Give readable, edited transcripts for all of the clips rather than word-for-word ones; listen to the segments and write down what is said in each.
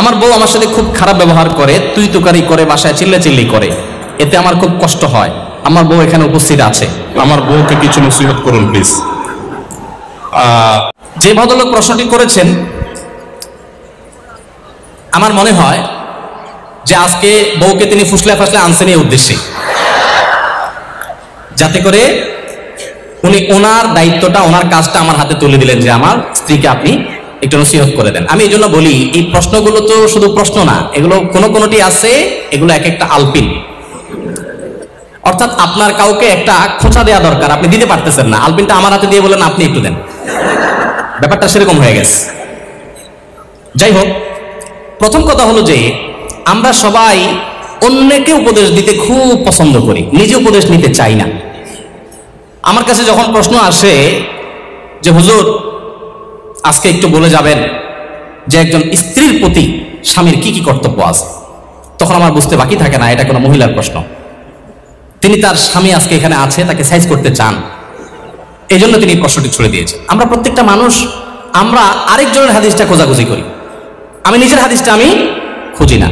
আমার বউ আমার সাথে খুব খারাপ ব্যবহার করে, তুই তুকারি করে, বাসায় চিল্লাচিল্লি করে, এতে আমার খুব কষ্ট হয়। আমার বউ এখানে উপস্থিত আছে, আমার বউকে কিছু নসিহত করুন প্লিজ। যে ভদ্রলোক প্রশ্নটি করেছেন, আমার মনে হয় যে আজকে বউকে তিনি ফুসলে ফাসলে আনছেন এই উদ্দেশ্যে, যাতে করে উনি ওনার দায়িত্বটা, ওনার কাজটা আমার হাতে তুলে দিলেন যে আমার স্ত্রীকে আপনি একটু নসিহত করে দেন। আমি এই জন্য বলি, এই প্রশ্নগুলো তো শুধু প্রশ্ন না, এগুলো কোনোটি আছে, এগুলো এক একটা আলপিন। অর্থাৎ আপনার কাউকে একটা খোঁচা দেওয়া দরকার, আপনি দিতে পারতেছেন না, আলপিনটা আমার হাতে দিয়ে বলেন আপনি একটু দেন, ব্যাপারটা সেরকম হয়ে গেছে। যাই হোক, প্রথম কথা হলো যে আমরা সবাই অন্যকে উপদেশ দিতে খুব পছন্দ করি, নিজে উপদেশ নিতে চাই না। আমার কাছে যখন প্রশ্ন আসে যে হুজুর আজকে একটু বলে যাবেন যে একজন স্ত্রীর প্রতি স্বামীর কি কি কর্তব্য আছে, তখন আমার বুঝতে বাকি থাকে না এটা কোনো মহিলার প্রশ্ন। তিনি তার স্বামী আজকে এখানে আছে, তাকে সাইজ করতে চান, এই জন্য তিনি প্রশ্নটি ছুড়ে দিয়েছেন। আমরা প্রত্যেকটা মানুষ, আমরা আরেকজনের হাদিসটা খোঁজাখুঁজি করি, আমি নিজের হাদিসটা আমি খুঁজি না।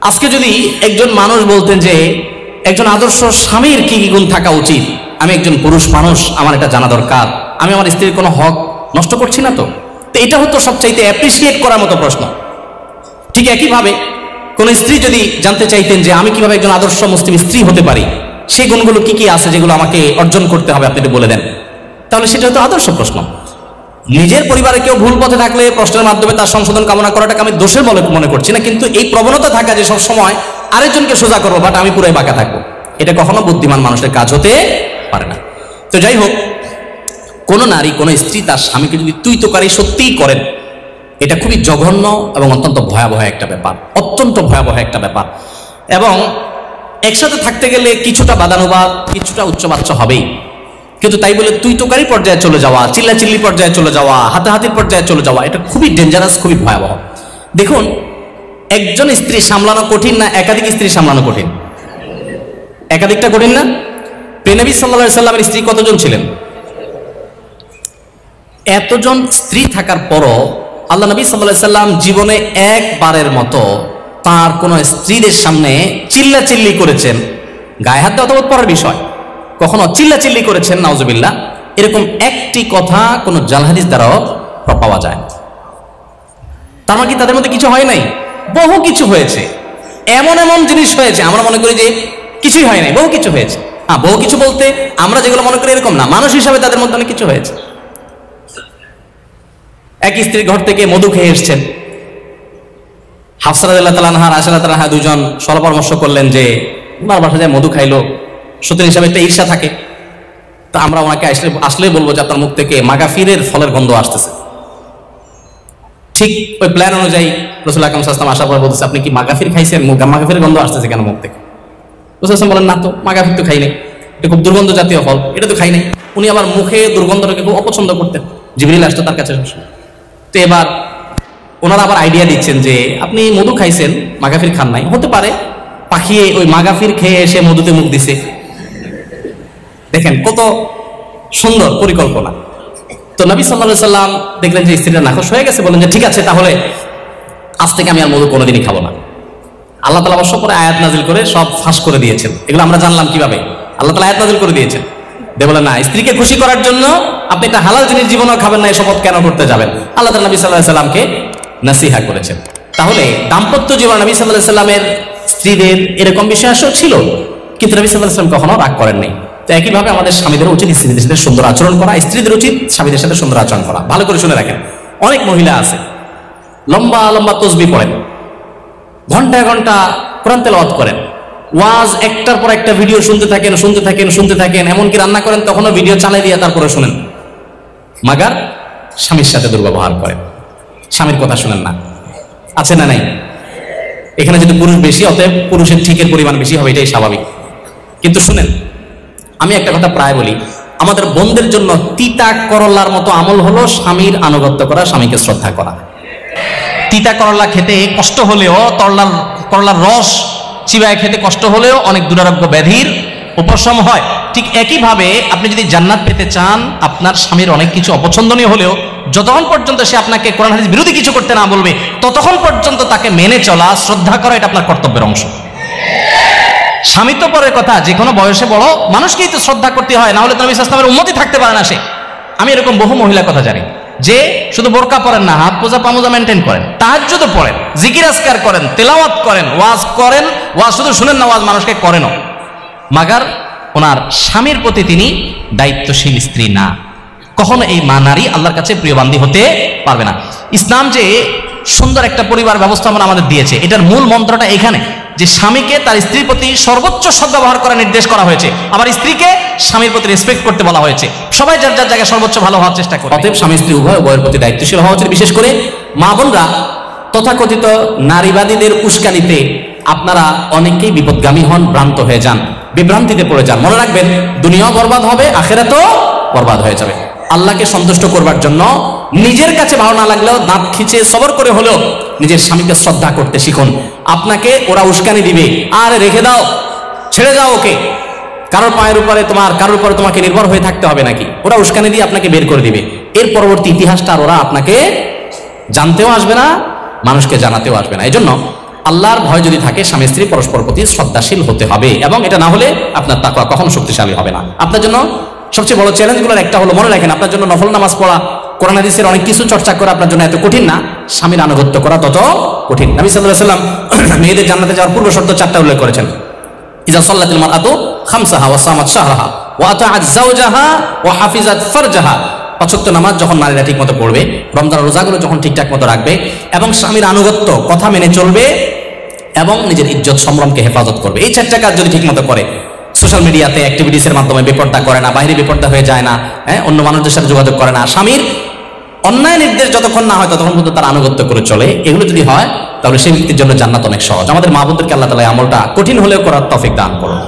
আজকে যদি একজন মানুষ বলতেন যে একজন আদর্শ স্বামীর কি কি গুণ থাকা উচিত, আমি একজন পুরুষ মানুষ, আমার এটা জানা দরকার, আমি আমার স্ত্রীর কোনো হক নষ্ট করছি না তো, এটা হতো সবচাইতে অ্যাপ্রিসিয়েট করার মতো প্রশ্ন। ঠিক একইভাবে কোন স্ত্রী যদি জানতে চাইতেন যে আমি কিভাবে একজন আদর্শ মুসলিম স্ত্রী হতে পারি, সেই গুণগুলো কি কি আছে যেগুলো আমাকে অর্জন করতে হবে, আপনি বলে দেন, তাহলে সেটা হতো আদর্শ প্রশ্ন। নিজের পরিবারে কেউ ভুল পথে থাকলে প্রশ্নের মাধ্যমে তার সংশোধন কামনা করাটাকে আমি দোষের বলে মনে করছি না, কিন্তু এই প্রবণতা থাকা যে সব সময় আরেকজনকে সোজা করবো বাট আমি পুরাই বাঁকা থাকবো, এটা কখনো বুদ্ধিমান মানুষের কাজ হতে পারে না। তো যাই হোক, কোন নারী, কোন স্ত্রী তার স্বামীকে যদি তুই তোকারি সত্যিই করেন, এটা খুবই জঘন্য এবং অত্যন্ত ভয়াবহ একটা ব্যাপার, অত্যন্ত ভয়াবহ একটা ব্যাপার। এবং একসাথে থাকতে গেলে কিছুটা বাদানুবাদ, কিছুটা উচ্চবাচ্য হবেই, কিন্তু তাই বলে তুই তোকারি পর্যায়ে চলে যাওয়া, চিল্লাচিল্লি পর্যায়ে চলে যাওয়া, হাতাহাতির পর্যায়ে চলে যাওয়া, এটা খুবই ডেঞ্জারাস, খুবই ভয়াবহ। দেখুন, একজন স্ত্রী সামলানো কঠিন না একাধিক স্ত্রী সামলানো কঠিন? একাধিকটা কঠিন না? নবী সাল্লাল্লাহু আলাইহি সাল্লামের স্ত্রী কতজন ছিলেন? এতজন স্ত্রী থাকার পরও আল্লাহ নবী সাল্লাল্লাহু আলাইহি সাল্লাম জীবনে একবারের মতো তার কোন স্ত্রীদের সামনে চিল্লাচিল্লি করেছেন, গায়ে হাত দেওয়া তো পরের বিষয়, কখনো চিল্লাচিল্লি করেছেন নাউজুবিল্লাহ, এরকম একটি কথা কোন জাল হাদিস দ্বারাও পাওয়া যায়। তার মানে কি তাদের মধ্যে কিছু হয় নাই? বহু কিছু হয়েছে, এমন এমন জিনিস হয়েছে আমরা মনে করি যে কিছুই হয় নাই, বহু কিছু হয়েছে। হ্যাঁ, বহু কিছু বলতে আমরা যেগুলো মনে করি এরকম না, মানুষ হিসাবে তাদের মধ্যে অনেক কিছু হয়েছে। এক স্ত্রীর ঘর থেকে মধু খেয়ে এসছেন, হাফসা রাদিয়াল্লাহু তাআলা আনহা, আয়েশা রাদিয়াল্লাহু আনহা দুজন পরামর্শ করলেন যে ওনার বাসায় যায় মধু খাইলো, সত্যি হিসাবে একটা ঈর্ষা থাকে, তা আমরা ওনাকে আসলে বলবো যে আপনার মুখ থেকে মাগাফিরের ফলের গন্ধ আসতেছে। ঠিক ওই প্ল্যান অনুযায়ী রাসূল আকরাম সাল্লাল্লাহু আলাইহি ওয়াসাল্লাম আসার পর বলতেছে, আপনি কি মাগাফির খাইছেন? মাগাফিরের গন্ধ আসতেছে কেন মুখ থেকে? রাসূল সাল্লাল্লাহু আলাইহি ওয়াসাল্লাম বলেন, না তো, মাগাফির তো খাই নাই, এটা খুব দুর্গন্ধ জাতীয় ফল, এটা তো খাই নাই। উনি আবার মুখে দুর্গন্ধটাকে খুব অপছন্দ করতেন, জিবরিল আসতো তার কাছে। তো এবার ওনারা আবার আইডিয়া দিচ্ছেন যে আপনি মধু খাইছেন, মাগাফির খান নাই, হতে পারে পাখিয়ে ওই মাগাফির খেয়ে এসে মধুতে মুখ দিছে। দেখেন কত সুন্দর পরিকল্পনা। তো নবী সাল্লাল্লাহু আলাইহি সাল্লাম দেখলেন যে স্ত্রীরা নাখোশ হয়ে গেছে, বলেন যে ঠিক আছে, তাহলে আজ থেকে আমি আর মধু কোনোদিনই খাবো না। আল্লাহ তাআলা অবশ্য পরে আয়াত নাজিল করে সব ফাঁস করে দিয়েছেন, এগুলো আমরা জানলাম কিভাবে? আল্লাহ তাআলা আয়াত নাজিল করে দিয়েছেন, বলে না, স্ত্রীকে খুশি করার জন্য আপনি একটা হালাল জিনিস জীবনেও খাবেন না, এই শপথ কেন করতে যাবেন? আল্লাহ তাআলা নবী সাল্লাল্লাহু আলাইহি সাল্লামকে নসিহা করেছেন। তাহলে দাম্পত্য জীবন নবী সাল্লাল্লাহু আলাইহি সাল্লামের স্ত্রীদের এরকম বিষয় ছিল, কিন্তু নবী সাল্লাল্লাহু আলাইহি সাল্লাম কখনো রাগ করেন নাই। তো একইভাবে আমাদের স্বামীদের উচিত স্ত্রীদের সাথে সুন্দর আচরণ করা, স্ত্রীদের উচিত স্বামীদের সাথে সুন্দর আচরণ করা। ভালো করে শুনে রাখেন, অনেক মহিলা আছে লম্বা লম্বা তসবিহ পড়েন, ঘন্টা ঘন্টা কোরআন তেলাওয়াত করেন, ওয়াজ একটার পর একটা ভিডিও শুনতে থাকেন, এমনকি রান্না করেন তখনও ভিডিও চালাই দিয়ে তারপরে শুনেন, মাগার স্বামীর সাথে দুর্ব্যবহার করেন, স্বামীর কথা শুনেন না। আছে না নাই? এখানে যদি পুরুষ বেশি, অতএব পুরুষের ঠিকের পরিমাণ বেশি হবে, এটাই স্বাভাবিক। কিন্তু শুনেন, আমি একটা কথা প্রায় বলি, আমাদের বোনদের জন্য তিতা করলার মতো আমল হলো স্বামীর আনুগত্য করা, স্বামীকে শ্রদ্ধা করা। তিতা করলা খেতে কষ্ট হলেও, করলার রস চিবায় খেতে কষ্ট হলেও অনেক দুরারোগ্য ব্যাধির উপশম হয়। ঠিক একইভাবে আপনি যদি জান্নাত পেতে চান, আপনার স্বামীর অনেক কিছু অপছন্দনীয় হলেও যতক্ষণ পর্যন্ত সে আপনাকে কোরআন হাদিস বিরোধী কিছু করতে না বলবে, ততক্ষণ পর্যন্ত তাকে মেনে চলা, শ্রদ্ধা করা, এটা আপনার কর্তব্যের অংশ। স্বামী তো পরের কথা, যে কোনো বয়সে বড় মানুষকেই তো শ্রদ্ধা করতে হয়, না হলে তো নবী সাল্লাল্লাহু আলাইহি ওয়াসাল্লামের উম্মতই থাকতে পারে না সে। আমি এরকম বহু মহিলার কথা জানি যে শুধু বোরকা পরেন না, হাত মোজা পামোজা মেনটেন করেন, তাহাজ্জুদও পড়েন, জিকির আজকার করেন, তেলাওয়াত করেন, ওয়াজ শুধু শুনেন না, ওয়াজ মানুষকে করেনও, মাগার ওনার স্বামীর প্রতি তিনি দায়িত্বশীল স্ত্রী না। কখনো এই মা নারী আল্লাহর কাছে প্রিয় বান্দী হতে পারবে না। ইসলাম যে সুন্দর একটা পরিবার ব্যবস্থাপনা আমাদের দিয়েছে, এটার মূল মন্ত্রটা এখানে যে স্বামীকে তার স্ত্রীর প্রতি সর্বোচ্চ সদ্ব্যবহার করার নির্দেশ করা হয়েছে, আবার স্ত্রীকে স্বামীর প্রতি রেসপেক্ট করতে বলা হয়েছে। সবাই যার যার জায়গায় সর্বোচ্চ ভালো হওয়ার চেষ্টা করে। অতএব স্বামী স্ত্রী উভয়ের প্রতি দায়িত্বশীল হওয়া উচিত। বিশেষ করে মা বোনরা তথাকথিত নারীবাদীদের উস্কানিতে আপনারা অনেকেই বিপদগামী হন, ভ্রান্ত হয়ে যান, বিভ্রান্তিতে পড়ে যান। মনে রাখবেন, দুনিয়াও বরবাদ হবে, আখিরাতও বরবাদ হয়ে যাবে। আল্লাহকে সন্তুষ্ট করবার জন্য নিজের কাছে ভালো না লাগলেও দাঁত খিচে সবর করে হলেও নিজের স্বামীকে শ্রদ্ধা করতে শিখুন। আপনাকে ওরা উস্কানি দিবে, আর রেখে দাও, ছেড়ে দাও ওকে, কারোর পায়ের উপরে কারোর উপরে তোমাকে নির্ভর হয়ে থাকতে হবে নাকি? ওরা উস্কানি দিয়ে আপনাকে বের করে দিবে। এর পরবর্তী ইতিহাসটা আর ওরা আপনাকে জানতেও আসবে না, মানুষকে জানাতেও আসবে না। এই জন্য আল্লাহর ভয় যদি থাকে, স্বামী স্ত্রী পরস্পর প্রতি শ্রদ্ধাশীল হতে হবে, এবং এটা না হলে আপনার তাকওয়া কখনো শক্তিশালী হবে না। আপনার জন্য সবচেয়ে বড় চ্যালেঞ্জগুলোর একটা হলো, মনে রাখেন, আপনার জন্য নফল নামাজ পড়া, কোরআন হাদিসের অনেক কিছু চর্চা করা আপনার জন্য এত কঠিন না, স্বামীর আনুগত্য করা তত কঠিন। নবী সাল্লাল্লাহু আলাইহি ওয়াসাল্লাম মেয়েদের জান্নাতে যাওয়ার পূর্ব শর্ত 4টা উল্লেখ করেছেন। ইজা সাল্লাতিল মারআতু খামসাহা ওয়া সামাত শাহরাহা ওয়া আতাআত যাওজাহা ওয়া হাফিজাত ফারজাহা। 5 ওয়াক্ত নামাজ যখন নারীরা ঠিকমতো পড়বে, রমজান রোজাগুলো যখন ঠিকঠাক মতো রাখবে, এবং স্বামীর আনুগত্য, কথা মেনে চলবে, এবং নিজের ইজ্জত সম্ভ্রমকে হেফাজত করবে, এই 4টা কাজ যদি ঠিকমতো করে, সোশ্যাল মিডিয়াতে অ্যাক্টিভিটিসের মাধ্যমে বেপর্দা করে না, বাইরে বেপর্দা হয়ে যায় না, অন্য মানুষদের সাথে যোগাযোগ করে না, স্বামীর অন্যায় নির্দেশ যতক্ষণ না হয় ততক্ষণ পর্যন্ত তার আনুগত্য করে চলে, এগুলো যদি হয় তাহলে সেই ব্যক্তির জন্য জান্নাত অনেক সহজ। আমাদের মা বোনদেরকে আল্লাহ তাআলা আমলটা কঠিন হলেও করার তৌফিক দান করুন।